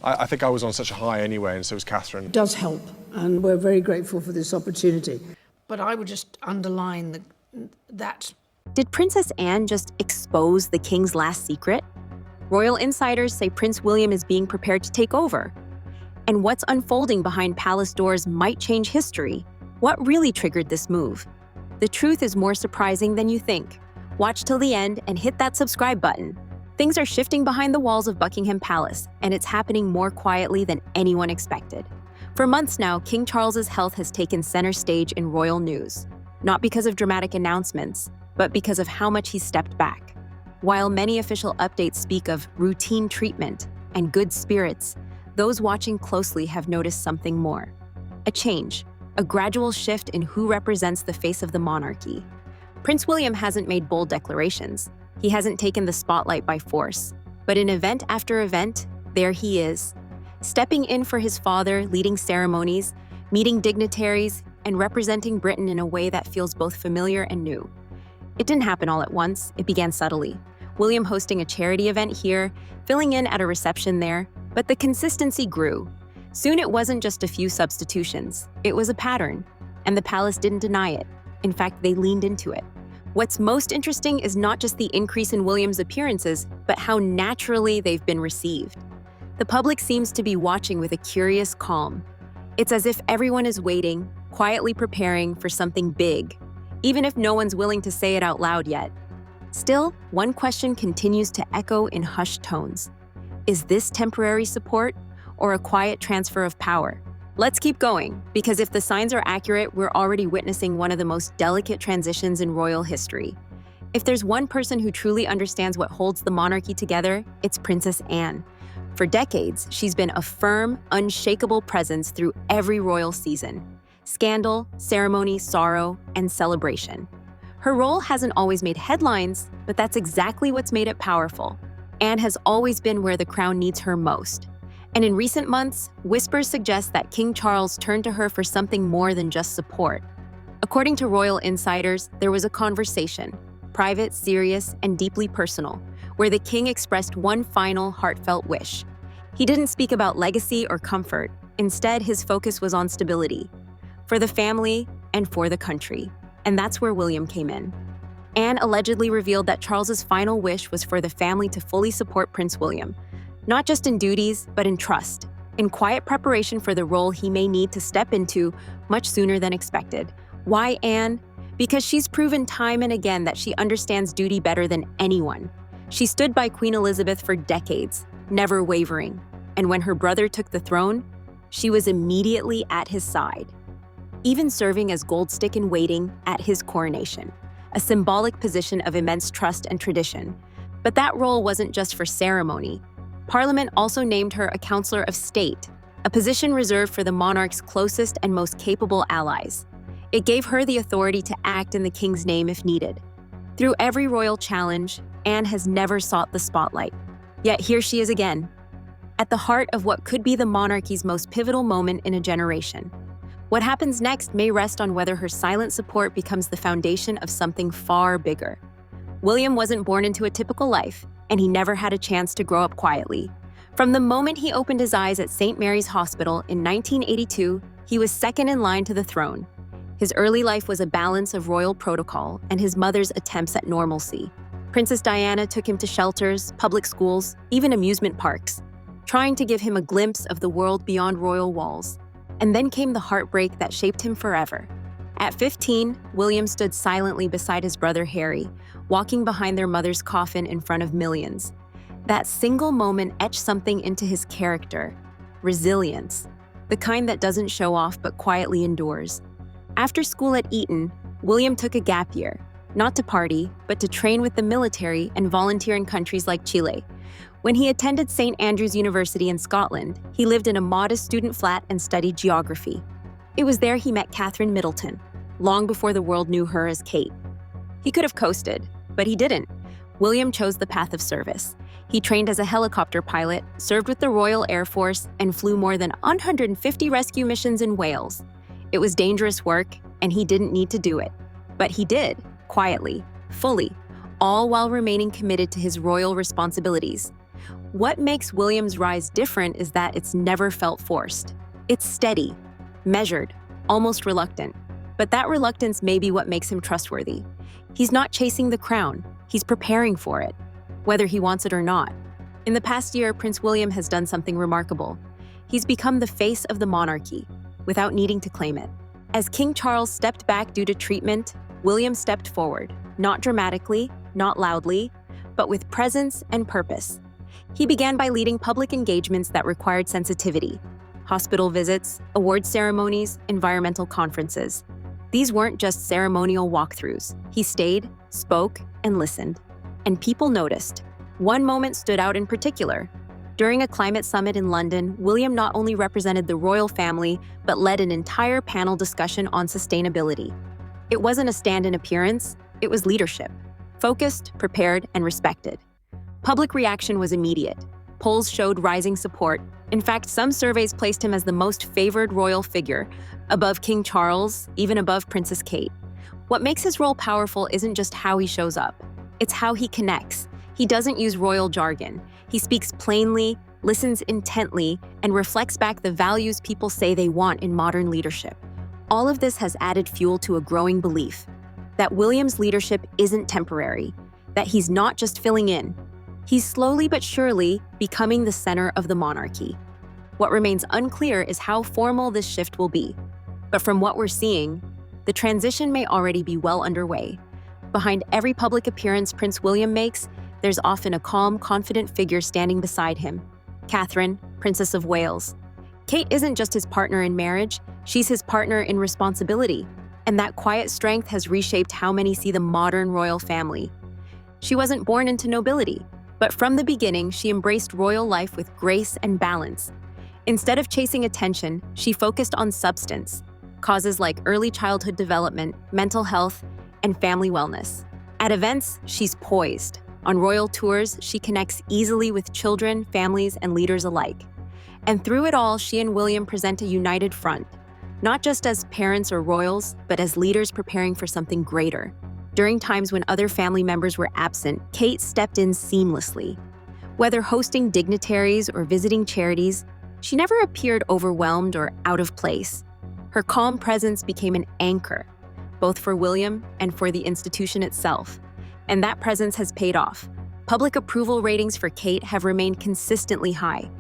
I think I was on such a high anyway, and so was Catherine. It does help, and we're very grateful for this opportunity. But I would just underline that. Did Princess Anne just expose the king's last secret? Royal insiders say Prince William is being prepared to take over. And what's unfolding behind palace doors might change history. What really triggered this move? The truth is more surprising than you think. Watch till the end and hit that subscribe button. Things are shifting behind the walls of Buckingham Palace, and it's happening more quietly than anyone expected. For months now, King Charles's health has taken center stage in royal news, not because of dramatic announcements, but because of how much he's stepped back. While many official updates speak of routine treatment and good spirits, those watching closely have noticed something more. A change, a gradual shift in who represents the face of the monarchy. Prince William hasn't made bold declarations. He hasn't taken the spotlight by force. But in event after event, there he is, stepping in for his father, leading ceremonies, meeting dignitaries, and representing Britain in a way that feels both familiar and new. It didn't happen all at once. It began subtly. William hosting a charity event here, filling in at a reception there, but the consistency grew. Soon it wasn't just a few substitutions. It was a pattern, and the palace didn't deny it. In fact, they leaned into it. What's most interesting is not just the increase in William's appearances, but how naturally they've been received. The public seems to be watching with a curious calm. It's as if everyone is waiting, quietly preparing for something big, even if no one's willing to say it out loud yet. Still, one question continues to echo in hushed tones. Is this temporary support or a quiet transfer of power? Let's keep going, because if the signs are accurate, we're already witnessing one of the most delicate transitions in royal history. If there's one person who truly understands what holds the monarchy together, it's Princess Anne. For decades, she's been a firm, unshakable presence through every royal season. Scandal, ceremony, sorrow, and celebration. Her role hasn't always made headlines, but that's exactly what's made it powerful. Anne has always been where the crown needs her most. And in recent months, whispers suggest that King Charles turned to her for something more than just support. According to royal insiders, there was a conversation, private, serious, and deeply personal, where the king expressed one final, heartfelt wish. He didn't speak about legacy or comfort. Instead, his focus was on stability, for the family and for the country. And that's where William came in. Anne allegedly revealed that Charles's final wish was for the family to fully support Prince William, not just in duties, but in trust, in quiet preparation for the role he may need to step into much sooner than expected. Why Anne? Because she's proven time and again that she understands duty better than anyone. She stood by Queen Elizabeth for decades, never wavering. And when her brother took the throne, she was immediately at his side, even serving as gold stick in waiting at his coronation, a symbolic position of immense trust and tradition. But that role wasn't just for ceremony. Parliament also named her a Counselor of State, a position reserved for the monarch's closest and most capable allies. It gave her the authority to act in the king's name if needed. Through every royal challenge, Anne has never sought the spotlight. Yet here she is again, at the heart of what could be the monarchy's most pivotal moment in a generation. What happens next may rest on whether her silent support becomes the foundation of something far bigger. William wasn't born into a typical life, and he never had a chance to grow up quietly. From the moment he opened his eyes at St. Mary's Hospital in 1982, he was second in line to the throne. His early life was a balance of royal protocol and his mother's attempts at normalcy. Princess Diana took him to shelters, public schools, even amusement parks, trying to give him a glimpse of the world beyond royal walls. And then came the heartbreak that shaped him forever. At 15, William stood silently beside his brother Harry, walking behind their mother's coffin in front of millions. That single moment etched something into his character: resilience, the kind that doesn't show off but quietly endures. After school at Eton, William took a gap year, not to party, but to train with the military and volunteer in countries like Chile. When he attended St. Andrews University in Scotland, he lived in a modest student flat and studied geography. It was there he met Catherine Middleton, long before the world knew her as Kate. He could have coasted, but he didn't. William chose the path of service. He trained as a helicopter pilot, served with the Royal Air Force, and flew more than 150 rescue missions in Wales. It was dangerous work, and he didn't need to do it. But he did, quietly, fully, all while remaining committed to his royal responsibilities. What makes William's rise different is that it's never felt forced. It's steady, measured, almost reluctant. But that reluctance may be what makes him trustworthy. He's not chasing the crown, he's preparing for it, whether he wants it or not. In the past year, Prince William has done something remarkable. He's become the face of the monarchy, without needing to claim it. As King Charles stepped back due to treatment, William stepped forward, not dramatically, not loudly, but with presence and purpose. He began by leading public engagements that required sensitivity: hospital visits, award ceremonies, environmental conferences. These weren't just ceremonial walkthroughs. He stayed, spoke, and listened. And people noticed. One moment stood out in particular. During a climate summit in London, William not only represented the royal family, but led an entire panel discussion on sustainability. It wasn't a stand-in appearance, it was leadership. Focused, prepared, and respected. Public reaction was immediate. Polls showed rising support. In fact, some surveys placed him as the most favored royal figure, above King Charles, even above Princess Kate. What makes his role powerful isn't just how he shows up, it's how he connects. He doesn't use royal jargon. He speaks plainly, listens intently, and reflects back the values people say they want in modern leadership. All of this has added fuel to a growing belief that William's leadership isn't temporary, that he's not just filling in. He's slowly but surely becoming the center of the monarchy. What remains unclear is how formal this shift will be. But from what we're seeing, the transition may already be well underway. Behind every public appearance Prince William makes, there's often a calm, confident figure standing beside him. Catherine, Princess of Wales. Kate isn't just his partner in marriage, she's his partner in responsibility. And that quiet strength has reshaped how many see the modern royal family. She wasn't born into nobility, but from the beginning, she embraced royal life with grace and balance. Instead of chasing attention, she focused on substance, causes like early childhood development, mental health, and family wellness. At events, she's poised. On royal tours, she connects easily with children, families, and leaders alike. And through it all, she and William present a united front, not just as parents or royals, but as leaders preparing for something greater. During times when other family members were absent, Kate stepped in seamlessly. Whether hosting dignitaries or visiting charities, she never appeared overwhelmed or out of place. Her calm presence became an anchor, both for William and for the institution itself. And that presence has paid off. Public approval ratings for Kate have remained consistently high.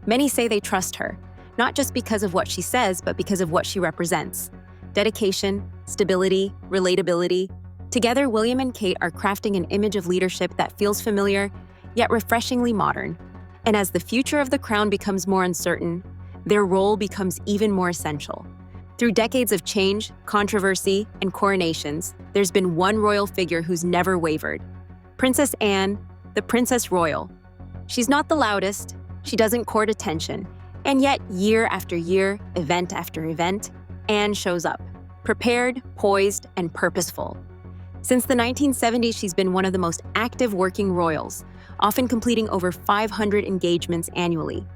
Many say they trust her, not just because of what she says, but because of what she represents. Dedication, stability, relatability. Together, William and Kate are crafting an image of leadership that feels familiar, yet refreshingly modern. And as the future of the crown becomes more uncertain, their role becomes even more essential. Through decades of change, controversy, and coronations, there's been one royal figure who's never wavered. Princess Anne, the Princess Royal. She's not the loudest, she doesn't court attention, and yet year after year, event after event, Anne shows up, prepared, poised, and purposeful. Since the 1970s, she's been one of the most active working royals, often completing over 500 engagements annually.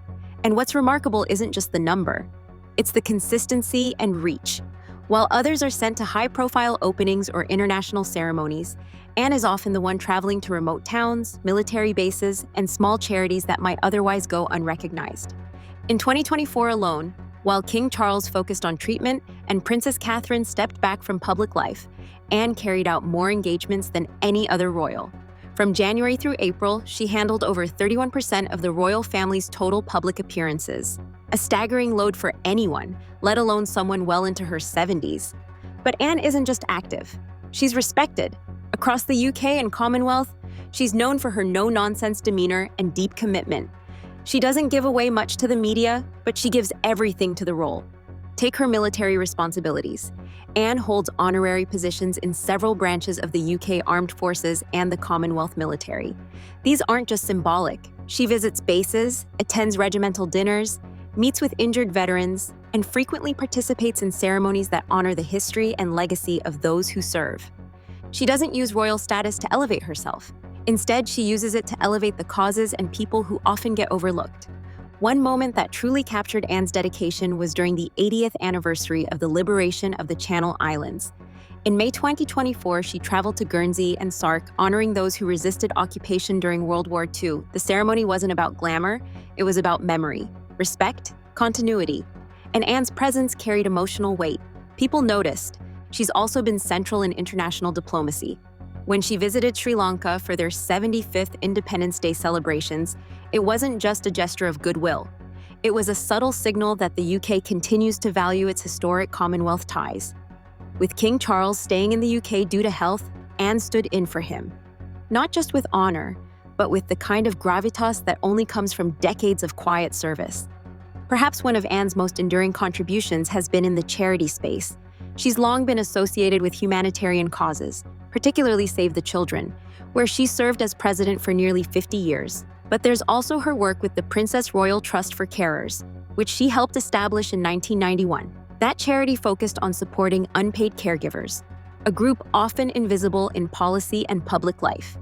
And what's remarkable isn't just the number, it's the consistency and reach. While others are sent to high-profile openings or international ceremonies, Anne is often the one traveling to remote towns, military bases, and small charities that might otherwise go unrecognized. In 2024 alone, while King Charles focused on treatment and Princess Catherine stepped back from public life, Anne carried out more engagements than any other royal. From January through April, she handled over 31% of the royal family's total public appearances. A staggering load for anyone, let alone someone well into her 70s. But Anne isn't just active. She's respected. Across the UK and Commonwealth, she's known for her no-nonsense demeanor and deep commitment. She doesn't give away much to the media, but she gives everything to the role. Take her military responsibilities. Anne holds honorary positions in several branches of the UK Armed Forces and the Commonwealth military. These aren't just symbolic. She visits bases, attends regimental dinners, meets with injured veterans, and frequently participates in ceremonies that honor the history and legacy of those who serve. She doesn't use royal status to elevate herself. Instead, she uses it to elevate the causes and people who often get overlooked. One moment that truly captured Anne's dedication was during the 80th anniversary of the liberation of the Channel Islands. In May 2024, she traveled to Guernsey and Sark, honoring those who resisted occupation during World War II. The ceremony wasn't about glamour, it was about memory, respect, continuity. And Anne's presence carried emotional weight. People noticed. She's also been central in international diplomacy. When she visited Sri Lanka for their 75th Independence Day celebrations, it wasn't just a gesture of goodwill. It was a subtle signal that the UK continues to value its historic Commonwealth ties. With King Charles staying in the UK due to health, Anne stood in for him. Not just with honor, but with the kind of gravitas that only comes from decades of quiet service. Perhaps one of Anne's most enduring contributions has been in the charity space. She's long been associated with humanitarian causes, particularly Save the Children, where she served as president for nearly 50 years. But there's also her work with the Princess Royal Trust for Carers, which she helped establish in 1991. That charity focused on supporting unpaid caregivers, a group often invisible in policy and public life.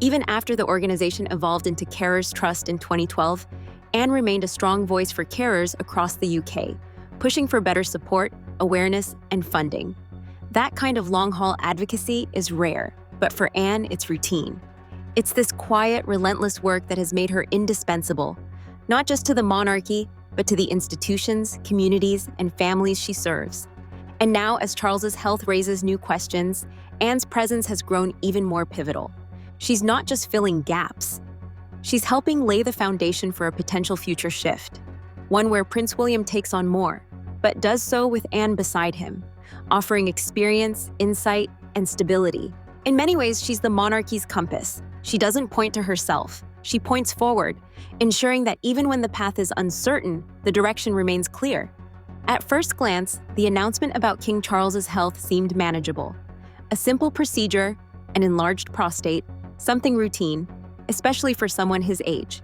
Even after the organization evolved into Carers Trust in 2012, Anne remained a strong voice for carers across the UK, pushing for better support, awareness, and funding. That kind of long-haul advocacy is rare, but for Anne, it's routine. It's this quiet, relentless work that has made her indispensable, not just to the monarchy, but to the institutions, communities, and families she serves. And now, as Charles's health raises new questions, Anne's presence has grown even more pivotal. She's not just filling gaps. She's helping lay the foundation for a potential future shift, one where Prince William takes on more, but does so with Anne beside him, offering experience, insight, and stability. In many ways, she's the monarchy's compass. She doesn't point to herself. She points forward, ensuring that even when the path is uncertain, the direction remains clear. At first glance, the announcement about King Charles's health seemed manageable. A simple procedure, an enlarged prostate, something routine, especially for someone his age.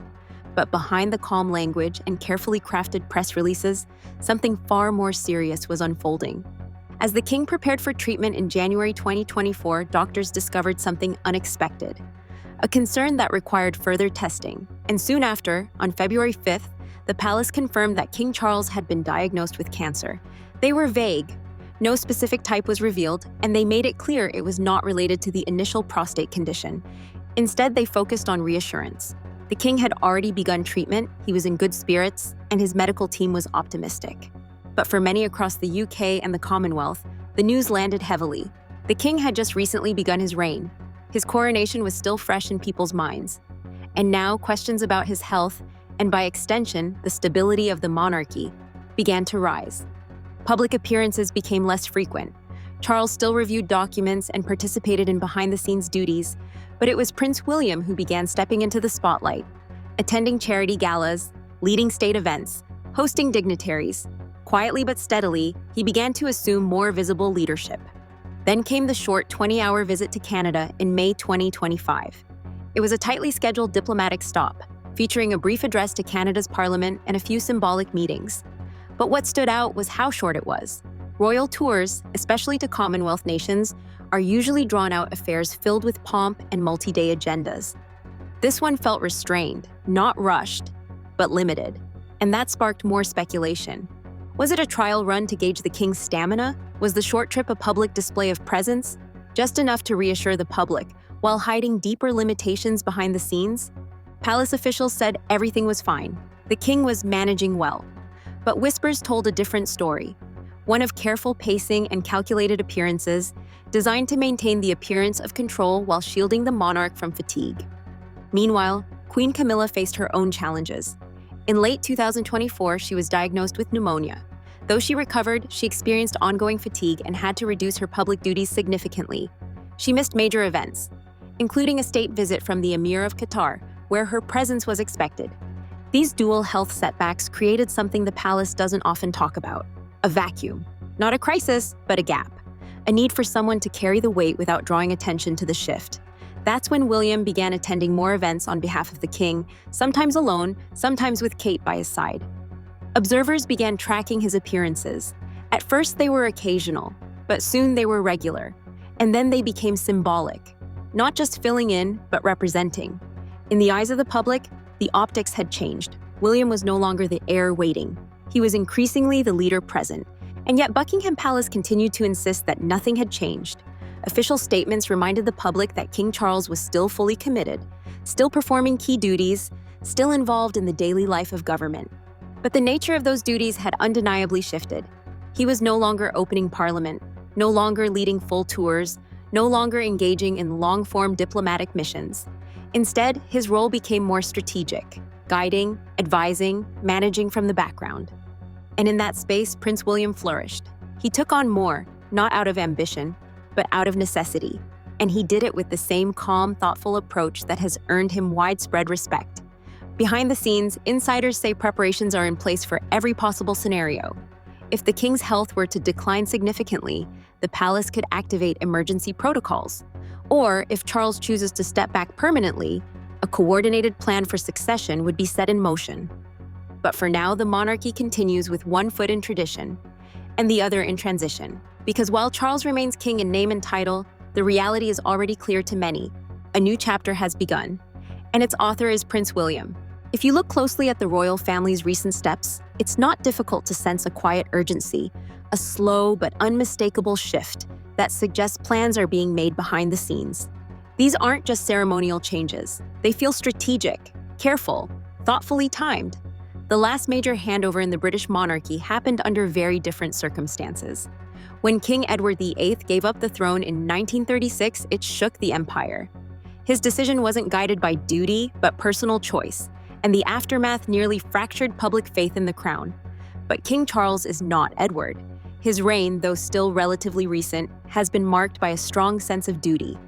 But behind the calm language and carefully crafted press releases, something far more serious was unfolding. As the king prepared for treatment in January 2024, doctors discovered something unexpected, a concern that required further testing. And soon after, on February 5th, the palace confirmed that King Charles had been diagnosed with cancer. They were vague. No specific type was revealed, and they made it clear it was not related to the initial prostate condition. Instead, they focused on reassurance. The king had already begun treatment, he was in good spirits, and his medical team was optimistic. But for many across the UK and the Commonwealth, the news landed heavily. The king had just recently begun his reign. His coronation was still fresh in people's minds. And now questions about his health, and by extension, the stability of the monarchy, began to rise. Public appearances became less frequent. Charles still reviewed documents and participated in behind-the-scenes duties, but it was Prince William who began stepping into the spotlight, attending charity galas, leading state events, hosting dignitaries. Quietly but steadily, he began to assume more visible leadership. Then came the short 20-hour visit to Canada in May 2025. It was a tightly scheduled diplomatic stop, featuring a brief address to Canada's parliament and a few symbolic meetings. But what stood out was how short it was. Royal tours, especially to Commonwealth nations, are usually drawn-out affairs filled with pomp and multi-day agendas. This one felt restrained, not rushed, but limited, and that sparked more speculation. Was it a trial run to gauge the king's stamina? Was the short trip a public display of presence? Just enough to reassure the public, while hiding deeper limitations behind the scenes? Palace officials said everything was fine. The king was managing well. But whispers told a different story, one of careful pacing and calculated appearances, designed to maintain the appearance of control while shielding the monarch from fatigue. Meanwhile, Queen Camilla faced her own challenges. In late 2024, she was diagnosed with pneumonia. Though she recovered, she experienced ongoing fatigue and had to reduce her public duties significantly. She missed major events, including a state visit from the Emir of Qatar, where her presence was expected. These dual health setbacks created something the palace doesn't often talk about: a vacuum. Not a crisis, but a gap. A need for someone to carry the weight without drawing attention to the shift. That's when William began attending more events on behalf of the king, sometimes alone, sometimes with Kate by his side. Observers began tracking his appearances. At first, they were occasional, but soon they were regular. And then they became symbolic, not just filling in, but representing. In the eyes of the public, the optics had changed. William was no longer the heir waiting. He was increasingly the leader present, And yet Buckingham Palace continued to insist that nothing had changed. Official statements reminded the public that King Charles was still fully committed, still performing key duties, still involved in the daily life of government. But the nature of those duties had undeniably shifted. He was no longer opening Parliament, no longer leading full tours, no longer engaging in long-form diplomatic missions. Instead, his role became more strategic, guiding, advising, managing from the background. And in that space, Prince William flourished. He took on more, not out of ambition, but out of necessity. And he did it with the same calm, thoughtful approach that has earned him widespread respect. Behind the scenes, insiders say preparations are in place for every possible scenario. If the king's health were to decline significantly, the palace could activate emergency protocols. Or, if Charles chooses to step back permanently, a coordinated plan for succession would be set in motion. But for now, the monarchy continues with one foot in tradition and the other in transition. Because while Charles remains king in name and title, the reality is already clear to many. A new chapter has begun, and its author is Prince William. If you look closely at the royal family's recent steps, it's not difficult to sense a quiet urgency, a slow but unmistakable shift that suggests plans are being made behind the scenes. These aren't just ceremonial changes. They feel strategic, careful, thoughtfully timed. The last major handover in the British monarchy happened under very different circumstances. When King Edward VIII gave up the throne in 1936, it shook the empire. His decision wasn't guided by duty, but personal choice, and the aftermath nearly fractured public faith in the crown. But King Charles is not Edward. His reign, though still relatively recent, has been marked by a strong sense of duty.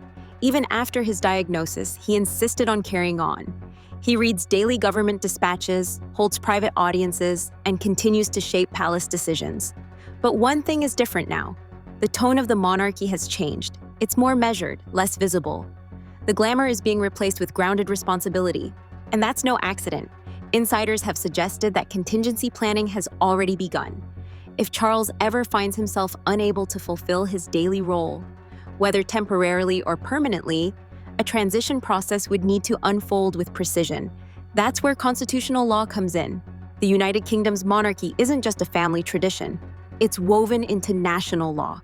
Even after his diagnosis, he insisted on carrying on. He reads daily government dispatches, holds private audiences, and continues to shape palace decisions. But one thing is different now. The tone of the monarchy has changed. It's more measured, less visible. The glamour is being replaced with grounded responsibility. And that's no accident. Insiders have suggested that contingency planning has already begun. If Charles ever finds himself unable to fulfill his daily role, whether temporarily or permanently, a transition process would need to unfold with precision. That's where constitutional law comes in. The United Kingdom's monarchy isn't just a family tradition. It's woven into national law.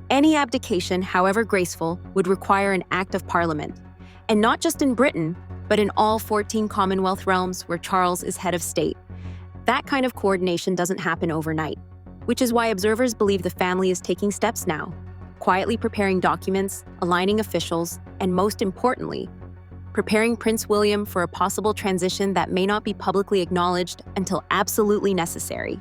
Any abdication, however graceful, would require an act of parliament. And not just in Britain, but in all 14 Commonwealth realms where Charles is head of state. That kind of coordination doesn't happen overnight, which is why observers believe the family is taking steps now, quietly preparing documents, aligning officials, and most importantly, preparing Prince William for a possible transition that may not be publicly acknowledged until absolutely necessary.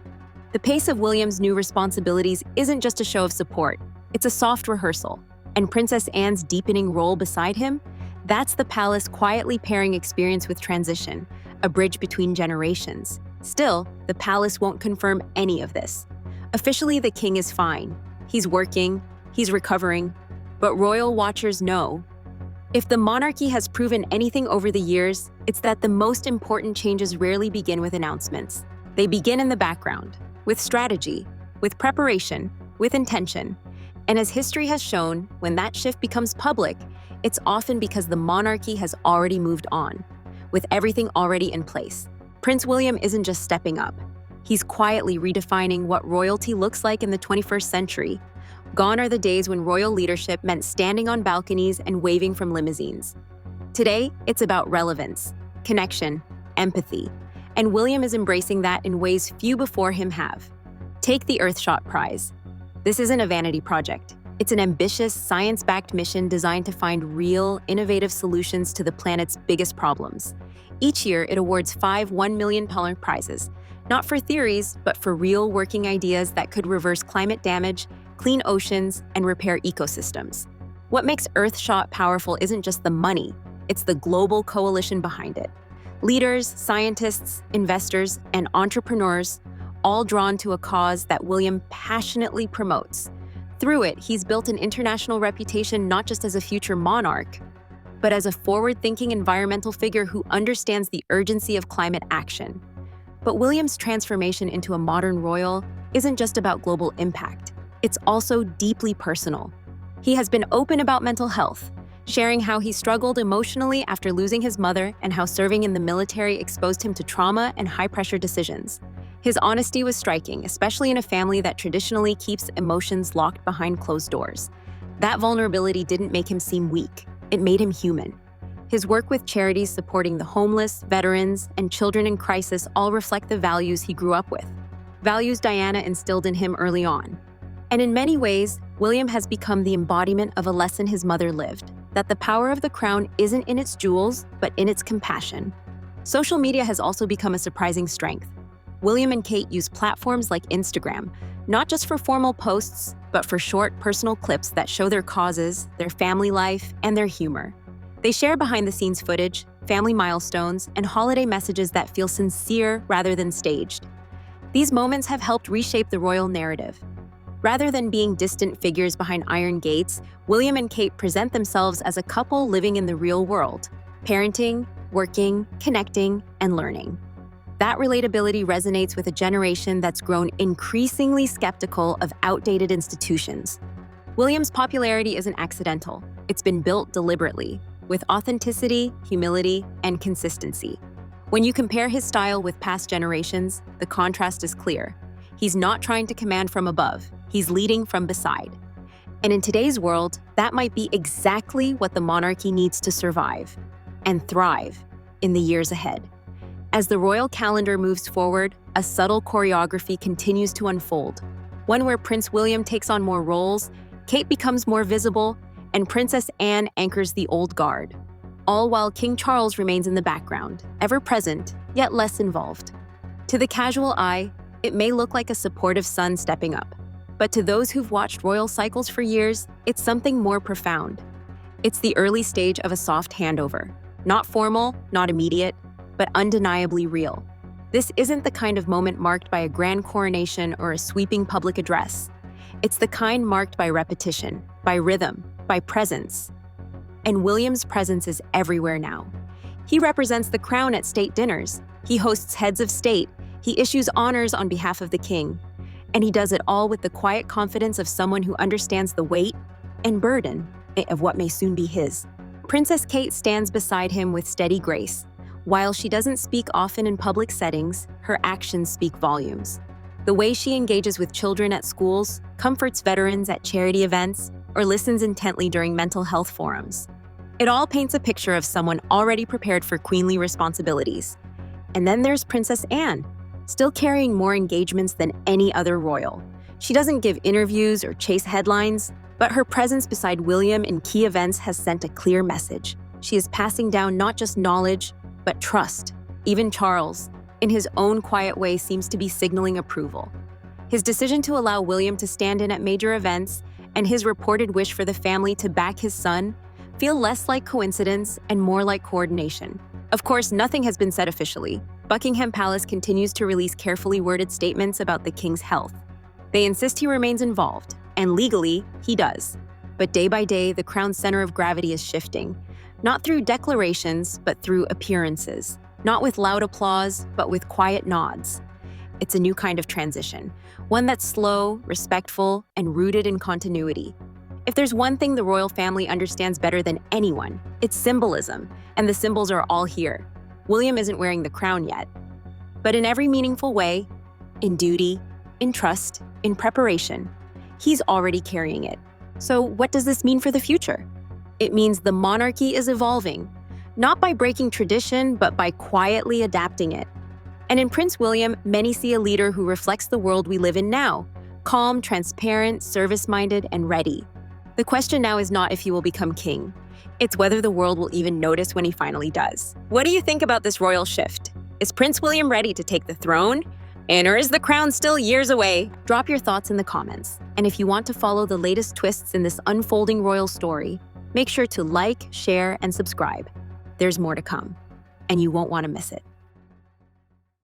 The pace of William's new responsibilities isn't just a show of support, it's a soft rehearsal. And Princess Anne's deepening role beside him, that's the palace quietly pairing experience with transition, a bridge between generations. Still, the palace won't confirm any of this. Officially, the king is fine. He's working, he's recovering, but royal watchers know. If the monarchy has proven anything over the years, it's that the most important changes rarely begin with announcements. They begin in the background, with strategy, with preparation, with intention. And as history has shown, when that shift becomes public, it's often because the monarchy has already moved on, with everything already in place. Prince William isn't just stepping up. He's quietly redefining what royalty looks like in the 21st century. Gone are the days when royal leadership meant standing on balconies and waving from limousines. Today, it's about relevance, connection, empathy, and William is embracing that in ways few before him have. Take the Earthshot Prize. This isn't a vanity project. It's an ambitious, science-backed mission designed to find real, innovative solutions to the planet's biggest problems. Each year, it awards 5 $1 million prizes, not for theories, but for real working ideas that could reverse climate damage, clean oceans, and repair ecosystems. What makes Earthshot powerful isn't just the money, it's the global coalition behind it. Leaders, scientists, investors, and entrepreneurs, all drawn to a cause that William passionately promotes. Through it, he's built an international reputation not just as a future monarch, but as a forward-thinking environmental figure who understands the urgency of climate action. But William's transformation into a modern royal isn't just about global impact. It's also deeply personal. He has been open about mental health, sharing how he struggled emotionally after losing his mother and how serving in the military exposed him to trauma and high-pressure decisions. His honesty was striking, especially in a family that traditionally keeps emotions locked behind closed doors. That vulnerability didn't make him seem weak. It made him human. His work with charities supporting the homeless, veterans, and children in crisis all reflect the values he grew up with. Values Diana instilled in him early on. And in many ways, William has become the embodiment of a lesson his mother lived, that the power of the crown isn't in its jewels, but in its compassion. Social media has also become a surprising strength. William and Kate use platforms like Instagram, not just for formal posts, but for short, personal clips that show their causes, their family life, and their humor. They share behind-the-scenes footage, family milestones, and holiday messages that feel sincere rather than staged. These moments have helped reshape the royal narrative. Rather than being distant figures behind iron gates, William and Kate present themselves as a couple living in the real world, parenting, working, connecting, and learning. That relatability resonates with a generation that's grown increasingly skeptical of outdated institutions. William's popularity isn't accidental. It's been built deliberately, with authenticity, humility, and consistency. When you compare his style with past generations, the contrast is clear. He's not trying to command from above, he's leading from beside. And in today's world, that might be exactly what the monarchy needs to survive and thrive in the years ahead. As the royal calendar moves forward, a subtle choreography continues to unfold, one where Prince William takes on more roles, Kate becomes more visible, and Princess Anne anchors the old guard, all while King Charles remains in the background, ever present, yet less involved. To the casual eye, it may look like a supportive son stepping up, but to those who've watched royal cycles for years, it's something more profound. It's the early stage of a soft handover, not formal, not immediate, but undeniably real. This isn't the kind of moment marked by a grand coronation or a sweeping public address. It's the kind marked by repetition, by rhythm, by presence. And William's presence is everywhere now. He represents the crown at state dinners. He hosts heads of state. He issues honors on behalf of the king. And he does it all with the quiet confidence of someone who understands the weight and burden of what may soon be his. Princess Kate stands beside him with steady grace. While she doesn't speak often in public settings, her actions speak volumes. The way she engages with children at schools, comforts veterans at charity events, or listens intently during mental health forums. It all paints a picture of someone already prepared for queenly responsibilities. And then there's Princess Anne, still carrying more engagements than any other royal. She doesn't give interviews or chase headlines, but her presence beside William in key events has sent a clear message. She is passing down not just knowledge, but trust. Even Charles, in his own quiet way, seems to be signaling approval. His decision to allow William to stand in at major events and his reported wish for the family to back his son feel less like coincidence and more like coordination. Of course, nothing has been said officially. Buckingham Palace continues to release carefully worded statements about the king's health. They insist he remains involved, and legally, he does. But day by day, the crown's center of gravity is shifting, not through declarations, but through appearances. Not with loud applause, but with quiet nods. It's a new kind of transition, one that's slow, respectful, and rooted in continuity. If there's one thing the royal family understands better than anyone, it's symbolism, and the symbols are all here. William isn't wearing the crown yet, but in every meaningful way, in duty, in trust, in preparation, he's already carrying it. So what does this mean for the future? It means the monarchy is evolving, not by breaking tradition, but by quietly adapting it. And in Prince William, many see a leader who reflects the world we live in now, calm, transparent, service-minded, and ready. The question now is not if he will become king. It's whether the world will even notice when he finally does. What do you think about this royal shift? Is Prince William ready to take the throne? Or is the crown still years away? Drop your thoughts in the comments. And if you want to follow the latest twists in this unfolding royal story, make sure to like, share, and subscribe. There's more to come, and you won't want to miss it.